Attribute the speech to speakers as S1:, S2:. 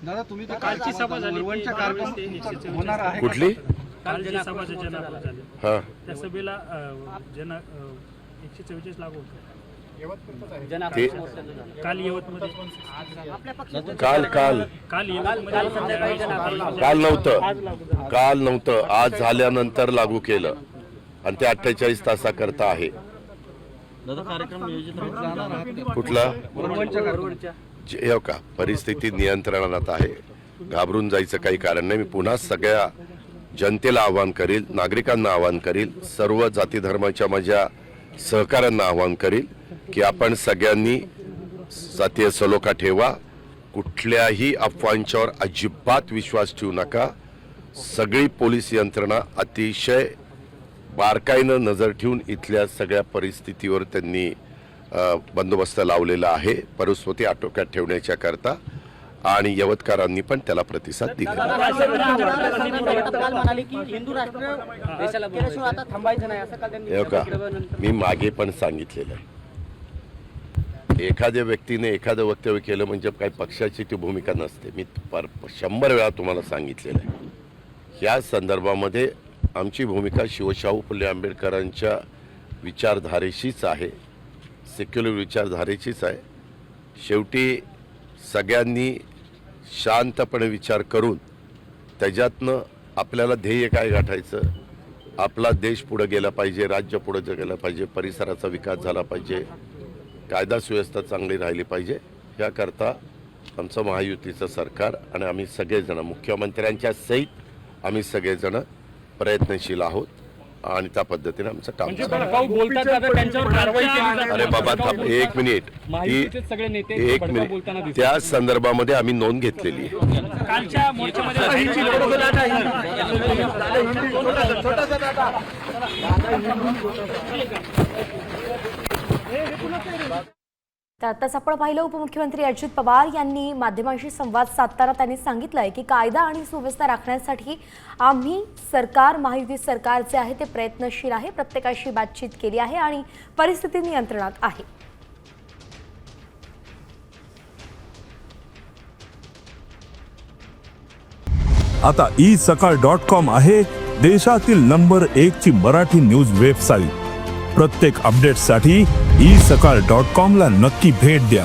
S1: दादा तुम्ही तर
S2: कालची सभा झाली
S1: वरवणच्या कार्यक्रम होणार आहे
S3: कुठली?
S2: कालची सभा जनापूर झाली
S3: हां
S2: त्या सभेला 144 लागू होतं
S3: ते
S2: काल यवतमध्ये
S3: काल काल
S2: काल यवतमध्ये
S3: काल नव्हतं आज झाल्यानंतर लागू केलं आणि ते 48 तासाकरता आहे. कुठला? हे का परिस्थिती नियंत्रणात आहे, घाबरून जायचं काही कारण नाही. मी पुन्हा सगळ्या जनतेला आवाहन करील, नागरिकांना आवाहन करील, सर्व जाती धर्माच्या माझ्या सहकाऱ्यांना आवाहन करील की आपण सगळ्यांनी जातीय सलोखा ठेवा, कुठल्याही अफवांच्यावर अजिबात विश्वास ठेवू नका. सगळी पोलीस यंत्रणा अतिशय बारकाईनं नजर ठेवून इथल्या सगळ्या परिस्थितीवर त्यांनी बंदोबस्त लावलेला आहे, परिस्थिती आटोक्यात ठेवण्याच्या करता, आणि यवतकरांनी पण त्याला प्रतिसाद दिला. मी मागे पण सांगितलेलं आहे, एखाद्या व्यक्तीने एखादं वक्तव्य केलं म्हणजे काही पक्षाची ती भूमिका नसते. मी 100 वेळा तुम्हाला सांगितलेलं आहे. या संदर्भामध्ये आमची भूमिका शिवशाहू फुले आंबेडकरांच्या विचारधारेशीच आहे, सेक्युलर विचारधारेचीच आहे. शेवटी सगळ्यांनी शांतपणे विचार करून त्याच्यातनं आपल्याला ध्येय काय गाठायचं, आपला देश पुढे गेला पाहिजे, राज्य पुढे गेलं पाहिजे, परिसराचा विकास झाला पाहिजे, कायदा सुव्यवस्था चांगली राहिली पाहिजे, याकरता आमचं महायुतीचं सरकार आणि आम्ही सगळेजण मुख्यमंत्र्यांच्या सहित आम्ही सगळेजण प्रयत्नशील आहोत आणि त्या पद्धतीने आमचं काम अरे बाबा एक मिनिट त्या संदर्भामध्ये आम्ही नोंद घेतलेली आहे.
S4: तर आताच आपण पाहिलं, उपमुख्यमंत्री अजित पवार यांनी माध्यमांशी संवाद साधताना त्यांनी सांगितलंय की कायदा आणि सुव्यवस्था राखण्यासाठी आम्ही सरकार, महायुती सरकारचे आहे ते प्रयत्नशील आहे, प्रत्येकाशी बातचीत केली आहे आणि परिस्थिती नियंत्रणात आहे.
S5: आता isakal.com आहे देशातील नंबर 1 ची मराठी न्यूज वेबसाईट. प्रत्येक अपडेटसाठी isakal.com ला नक्की भेट द्या.